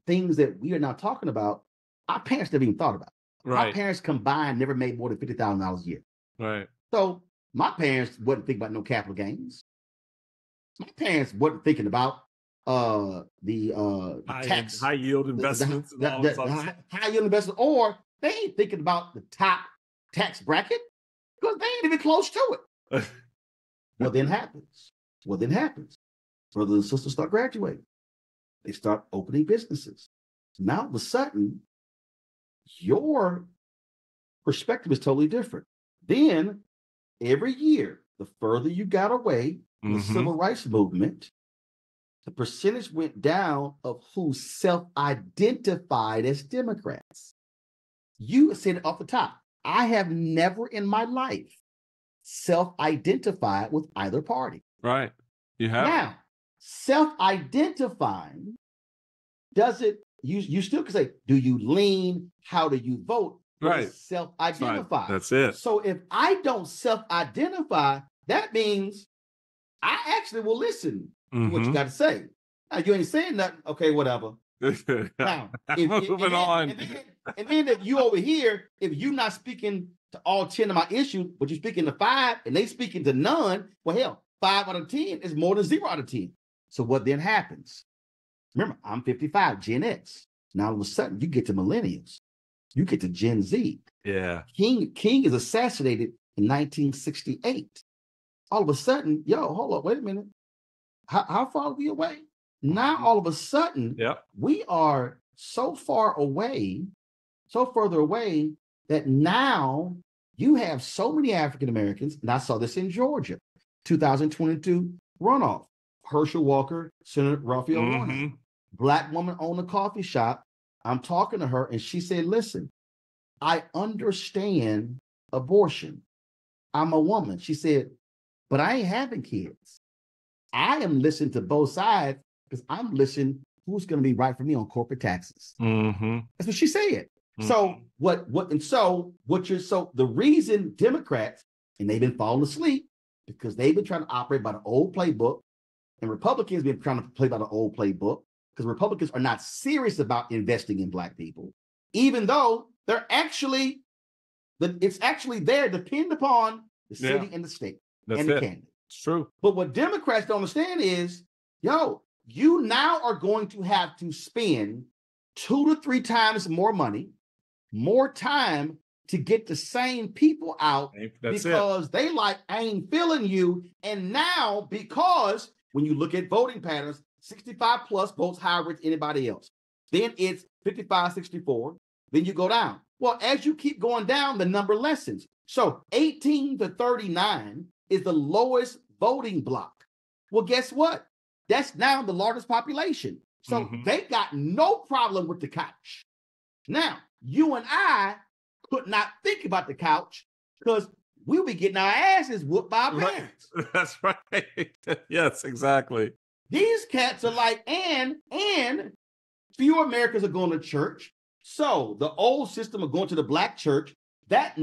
things that we are now talking about, our parents never even thought about. Right. My parents combined never made more than $50,000 a year. Right. So my parents wasn't thinking about no capital gains. My parents wasn't thinking about the tax high yield investments, high yield investment, or they ain't thinking about the top tax bracket because they ain't even close to it. What then happens? Brothers and sisters start graduating. They start opening businesses. Now all of a sudden, your perspective is totally different. Then every year, the further you got away from the civil rights movement, the percentage went down of who self-identified as Democrats. You said it off the top. I have never in my life self-identified with either party. Right. You have. Now, self-identifying, does it, you still can say, do you lean? How do you vote? Right. Self-identify. That's it. So if I don't self-identify, that means I actually will listen to what you got to say. Now, you ain't saying nothing. Okay, whatever. Now, moving on. And then if you over here, if you're not speaking to all 10 of my issues, but you're speaking to 5 and they speaking to none, well, hell, 5 out of 10 is more than 0 out of 10. So what then happens? Remember, I'm 55, Gen X. Now all of a sudden, you get to millennials. You get to Gen Z. Yeah. King is assassinated in 1968. All of a sudden, hold up, wait a minute. How far are we away? Now, all of a sudden, we are so far away, so further away, that now you have so many African Americans, and I saw this in Georgia, 2022 runoff. Herschel Walker, Senator Raphael Warnock, black woman owned a coffee shop. I'm talking to her, and she said, listen, I understand abortion. I'm a woman. She said, but I ain't having kids. I am listening to both sides because I'm listening who's going to be right for me on corporate taxes. Mm-hmm. That's what she said. Mm-hmm. So the reason Democrats, and they've been falling asleep because they've been trying to operate by the old playbook, and Republicans have been trying to play by the old playbook because Republicans are not serious about investing in Black people, even though they're actually, it's actually there, depend upon the city and the state and the candidate. It's true. But what Democrats don't understand is, you now are going to have to spend 2 to 3 times more money, more time to get the same people out because they I ain't feeling you. And now, because when you look at voting patterns, 65 plus votes higher than anybody else. Then it's 55, 64. Then you go down. Well, as you keep going down, the number lessens. So 18 to 39 is the lowest voting block. Well, guess what? That's now the largest population. So they got no problem with the couch. Now, you and I could not think about the couch because we'll be getting our asses whooped by our parents. That's right. Yes, exactly. These cats are like, and fewer Americans are going to church. So the old system of going to the Black church, that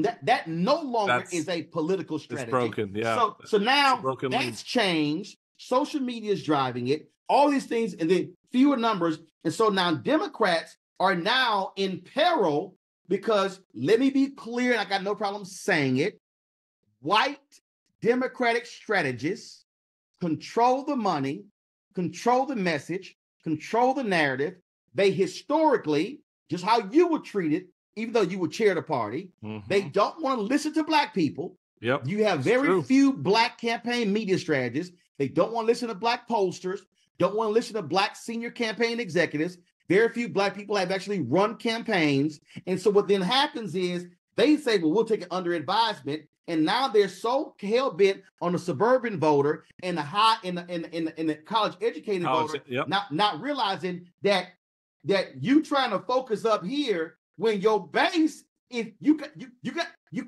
no longer is a political strategy. It's broken, yeah. So now that's changed. Social media is driving it. All these things, and then fewer numbers. And so now Democrats are now in peril because, let me be clear, and I got no problem saying it, white Democratic strategists control the money, control the message, control the narrative. They historically, just how you were treated, even though you would chair the party, they don't want to listen to Black people. Yep. You have very few Black campaign media strategists. They don't want to listen to Black pollsters, don't want to listen to Black senior campaign executives. Very few Black people have actually run campaigns. And so what then happens is they say, well, we'll take it under advisement. And now they're so hell-bent on the suburban voter and the college educated voter, not realizing that you trying to focus up here when your base, if you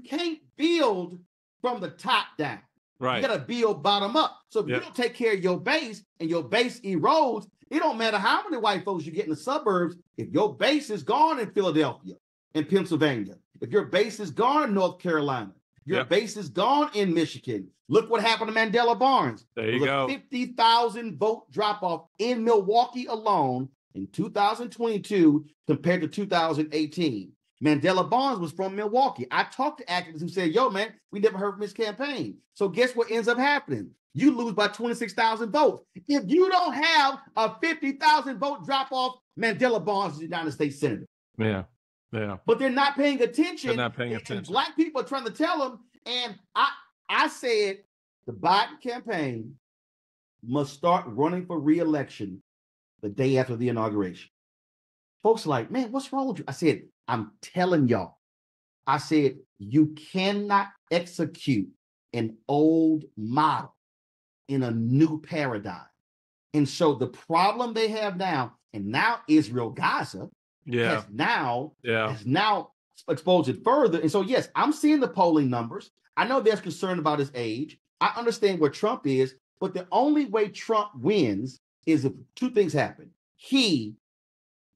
can't build from the top down. Right. You got to build bottom up. So if you don't take care of your base and your base erodes, it don't matter how many white folks you get in the suburbs. If your base is gone in Philadelphia, in Pennsylvania, if your base is gone in North Carolina, your base is gone in Michigan. Look what happened to Mandela Barnes. There you go. 50,000 vote drop off in Milwaukee alone in 2022 compared to 2018. Mandela Barnes was from Milwaukee. I talked to activists who said, yo, man, we never heard from his campaign. So guess what ends up happening? You lose by 26,000 votes. If you don't have a 50,000 vote drop off, Mandela Barnes is the United States Senator. Yeah. Yeah. But they're not paying attention. They're not paying attention. And Black people are trying to tell them. And I said the Biden campaign must start running for re-election the day after the inauguration. Folks are like, man, what's wrong with you? I said, I'm telling y'all. I said, you cannot execute an old model in a new paradigm. And so the problem they have now, and now Israel Gaza has now exposed it further. And so, yes, I'm seeing the polling numbers. I know there's concern about his age. I understand where Trump is, but the only way Trump wins is if 2 things happen. He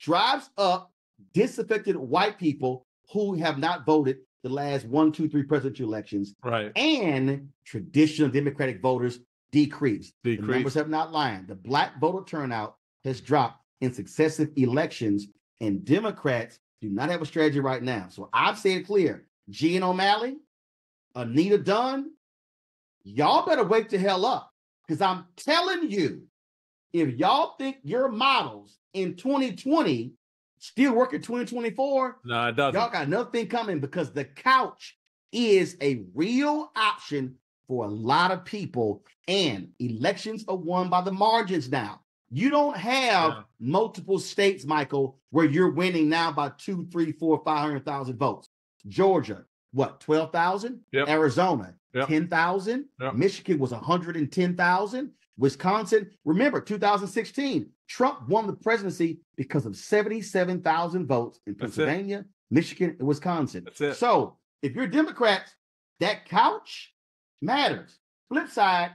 drives up disaffected white people who have not voted the last 1, 2, 3 presidential elections. Right. And traditional Democratic voters decrease. The numbers have not lied. The Black voter turnout has dropped in successive elections, and Democrats do not have a strategy right now. So I've said it clear. G and O'Malley, Anita Dunn, y'all better wake the hell up. Because I'm telling you, if y'all think your models in 2020 still work in 2024, no, it doesn't. Y'all got another thing coming, because the couch is a real option for a lot of people, and elections are won by the margins now. You don't have multiple states, Michael, where you're winning now by 2, 3, 4, 500,000 votes. Georgia, what, 12,000? Yep. Arizona, Yep. 10,000. Yep. Michigan was 110,000. Wisconsin, remember 2016, Trump won the presidency because of 77,000 votes in Pennsylvania, Michigan, and Wisconsin. That's it. So if you're Democrats, that couch matters. Flip side,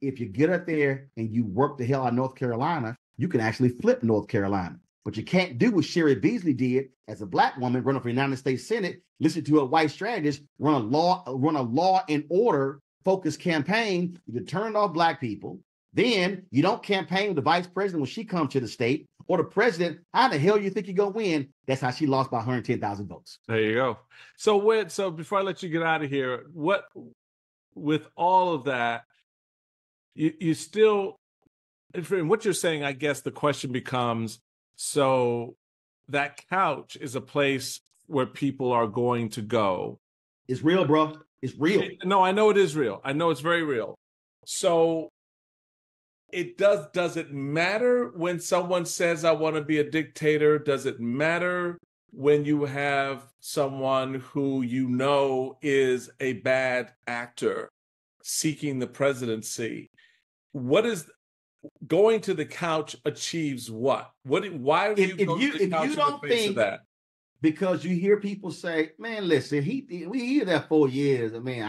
if you get up there and you work the hell out of North Carolina, you can actually flip North Carolina. But you can't do what Sherry Beasley did as a Black woman running for the United States Senate, listen to a white strategist run a law and order focused campaign. You turn off Black people. Then you don't campaign with the vice president when she comes to the state, or the president. How the hell you think you're going to win? That's how she lost by 110,000 votes. There you go. So before I let you get out of here, with all of that, you still, and what you're saying, I guess the question becomes, so that couch is a place where people are going to go. It's real, bro. It's real. No, I know it is real. I know it's very real. So does it matter when someone says, I want to be a dictator? Does it matter when you have someone who you know is a bad actor seeking the presidency? What is going to the couch achieves what? Why do you go to the couch in the face of that? Because you hear people say, man, listen, we here there 4 years. I mean,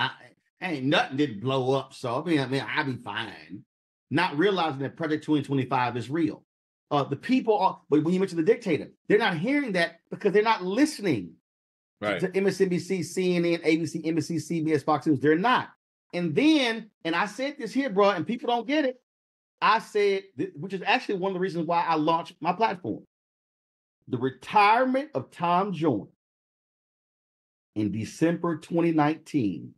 ain't nothing didn't blow up. So I mean, I'll be fine. Not realizing that Project 2025 is real. The people are, but when you mention the dictator, they're not hearing that because they're not listening to MSNBC, CNN, ABC, NBC, CBS, Fox News. They're not. And I said this here, bro, and people don't get it. I said, which is actually one of the reasons why I launched my platform. The retirement of Tom Joyner in December 2019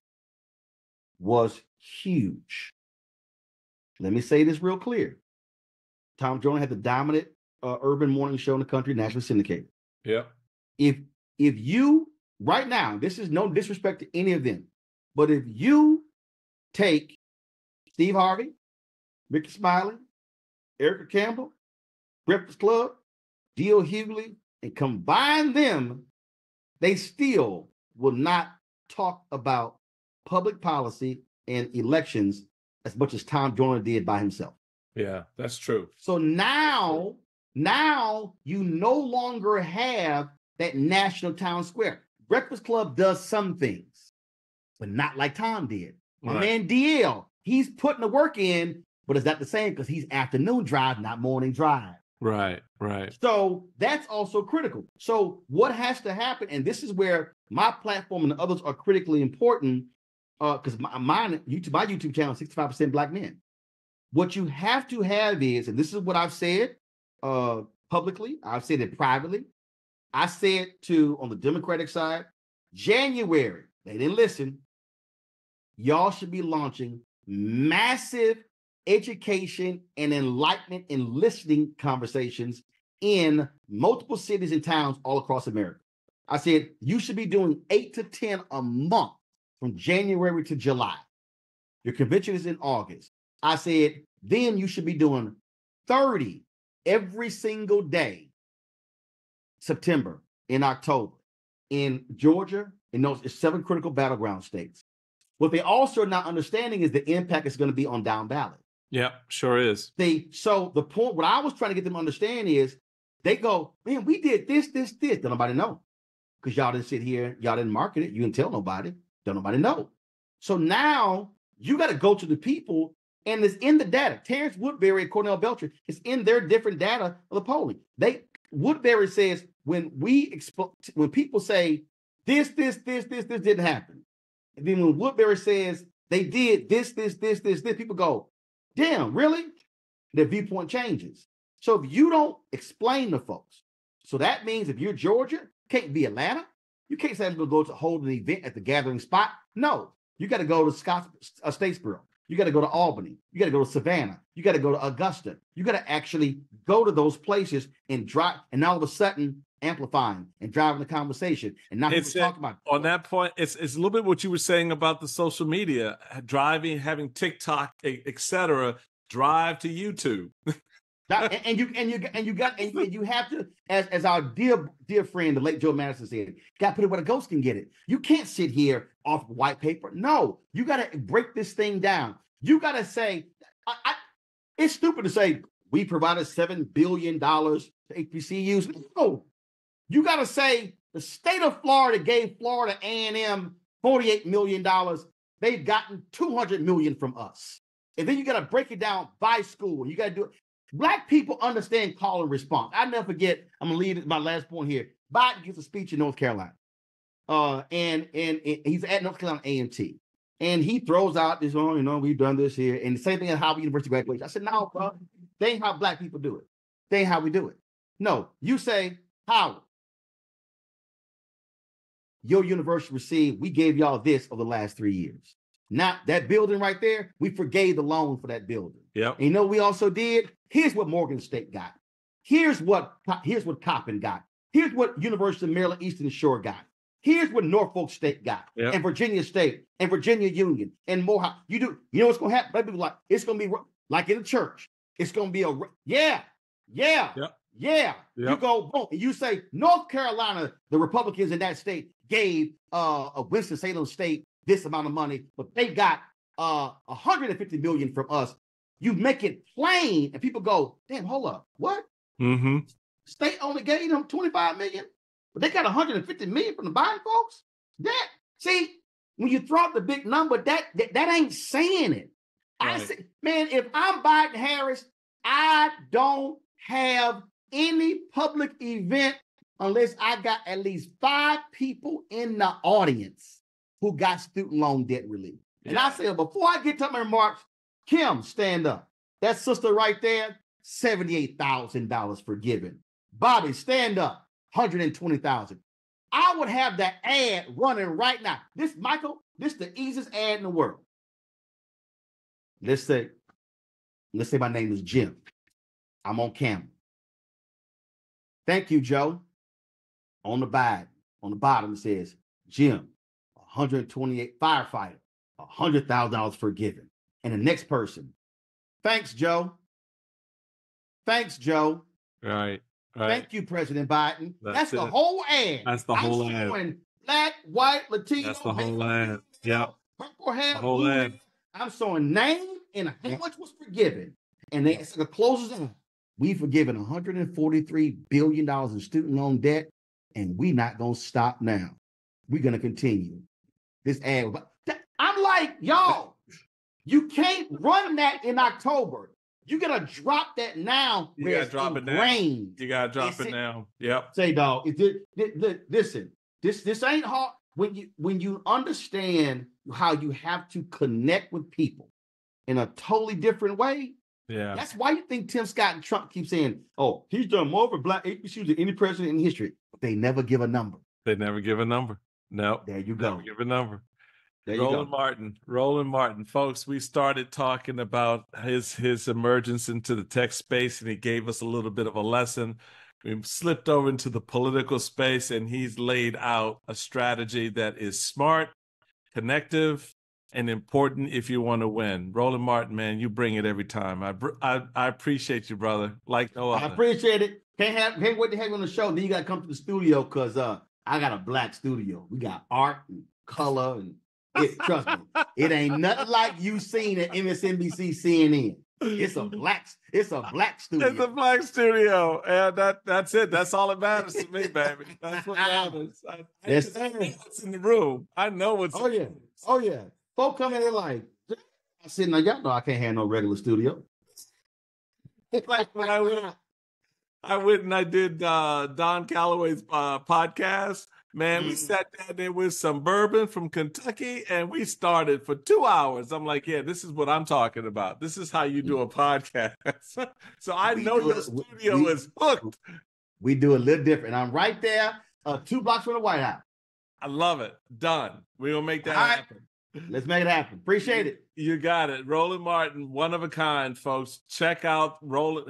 was huge. Let me say this real clear. Tom Joyner had the dominant urban morning show in the country, nationally syndicated. Yeah. If you, right now, this is no disrespect to any of them, but if you take Steve Harvey, Ricky Smiley, Erica Campbell, Breakfast Club, D.L. Hughley, and combine them, they still will not talk about public policy and elections as much as Tom Joyner did by himself. Yeah, that's true. So now you no longer have that national town square. Breakfast Club does some things, but not like Tom did. My man DL, he's putting the work in, but it's not the same because he's afternoon drive, not morning drive. Right. So that's also critical. So what has to happen, and this is where my platform and the others are critically important, because my YouTube channel is 65% Black men. What you have to have is, and this is what I've said publicly, I've said it privately, I said on the Democratic side, January, they didn't listen, y'all should be launching massive education and enlightenment and listening conversations in multiple cities and towns all across America. I said, you should be doing 8 to 10 a month from January to July. Your convention is in August. I said, then you should be doing 30 every single day, September, in October, in Georgia, in those 7 critical battleground states. What they also are not understanding is the impact it's going to be on down ballot. Yeah, sure is. So the point, what I was trying to get them to understand is, they go, man, we did this. Don't nobody know. Because y'all didn't sit here, y'all didn't market it, you didn't tell nobody, don't nobody know. So now you got to go to the people, and it's in the data. Terrence Woodbury and Cornell Belcher, it's in their different data of the polling. Woodbury says when people say this didn't happen, and then when Woodbury says they did this, people go, damn, really? Their viewpoint changes. So if you don't explain to folks, so that means if you're Georgia, can't be Atlanta. You can't say I'm going to go to hold an event at the gathering spot. No, you got to go to Statesboro. You got to go to Albany. You got to go to Savannah. You got to go to Augusta. You got to actually go to those places and drive, and all of a sudden amplifying and driving the conversation. And now people talk about it. On that point, it's a little bit what you were saying about the social media, driving, having TikTok, etc. Drive to YouTube. And you have to, as our dear friend, the late Joe Madison said, got to put it where the ghost can get it. You can't sit here off white paper. No, you got to break this thing down. You got to say, it's stupid to say we provided $7 billion to HBCUs. No, you got to say the state of Florida gave Florida A&M $48 million. They've gotten $200 million from us. And then you got to break it down by school. You got to do it. Black people understand call and response. I never forget, I'm going to lead my last point here. Biden gives a speech in North Carolina. And he's at North Carolina A&T. And he throws out this, we've done this here. And the same thing at Howard University graduation. I said, no, bro, they ain't how Black people do it. They ain't how we do it. No, you say, Howard, your university received, we gave y'all this over the last 3 years. Now, that building right there, we forgave the loan for that building. Yep. And you know what we also did? Here's what Morgan State got. Here's what Coppin got. Here's what University of Maryland Eastern Shore got. Here's what Norfolk State got. Yep. And Virginia State and Virginia Union and Morehouse. You know what's going to happen? People like, it's going to be like in the church. It's going to be yeah. You go, boom. And you say, North Carolina, the Republicans in that state gave Winston-Salem State this amount of money, but they got $150 million from us. You make it plain, and people go, damn, hold up, what? Mm-hmm. State only gave them $25 million, but they got $150 million from the Biden folks? See, when you throw out the big number, that ain't saying it. Right. I say, man, if I'm Biden Harris, I don't have any public event unless I got at least 5 people in the audience who got student loan debt relief. Yeah. And I said, before I get to my remarks, Kim, stand up. That sister right there, $78,000 forgiven. Bobby, stand up, $120,000. I would have that ad running right now. This is the easiest ad in the world. Let's say my name is Jim. I'm on camera. Thank you, Joe. On the bottom it says, Jim, 128 firefighter, $100,000 forgiven. And the next person, thanks, Joe. Thanks, Joe. Right. Thank you, President Biden. That's the whole ad. That's the whole ad. Showing Black, white, Latino. That's the whole ad. Yep. Purple hair, the whole ad. I'm showing name and how much was forgiven. And they closes on. We've forgiven $143 billion in student loan debt, and we're not going to stop now. We're going to continue. This ad. I'm like, y'all, you can't run that in October. You got to drop that now. You got to drop it now. You got to drop it now. Yep. Say, dog, listen, this ain't hard. When you understand how you have to connect with people in a totally different way, yeah, that's why you think Tim Scott and Trump keep saying, oh, he's done more for Black HBCUs than any president in history. They never give a number. No. There you go. Never give a number. There Roland Martin. Folks, we started talking about his emergence into the tech space, and he gave us a little bit of a lesson. We slipped over into the political space, and he's laid out a strategy that is smart, connective, and important if you want to win. Roland Martin, man, you bring it every time. I appreciate you, brother. Like no other. I appreciate it. Can't wait to have you on the show. Then you got to come to the studio because I got a Black studio. We got art and color and trust me, it ain't nothing like you seen at MSNBC, CNN. It's a black studio. It's a Black studio, and that's it. That's all that matters to me, baby. That's what matters. I know what's in the room. I know what's. Oh yeah. Folk come in there like, I said, now y'all know I can't have no regular studio. Like when I went and I did Don Calloway's podcast. Man, we sat down there with some bourbon from Kentucky, and we started for 2 hours. I'm like, yeah, this is what I'm talking about. This is how you do a podcast. So I know your studio is hooked. We do a little different. I'm right there, 2 blocks from the White House. I love it. Done. We're going to make that happen. Let's make it happen. Appreciate it. You got it. Roland Martin, one of a kind, folks. Check out Roland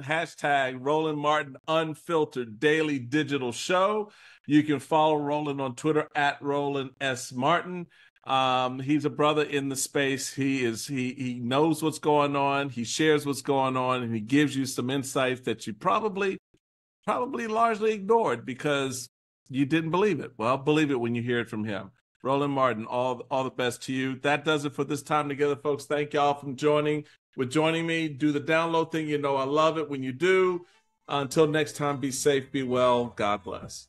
Martin Unfiltered Daily Digital Show. You can follow Roland on Twitter at Roland S. Martin. He's a brother in the space. He knows what's going on. He shares what's going on, and he gives you some insights that you probably largely ignored because you didn't believe it. Well, believe it when you hear it from him. Roland Martin, all the best to you. That does it for this time together, folks. Thank y'all for joining me. Do the download thing. You know I love it when you do. Until next time, be safe, be well. God bless.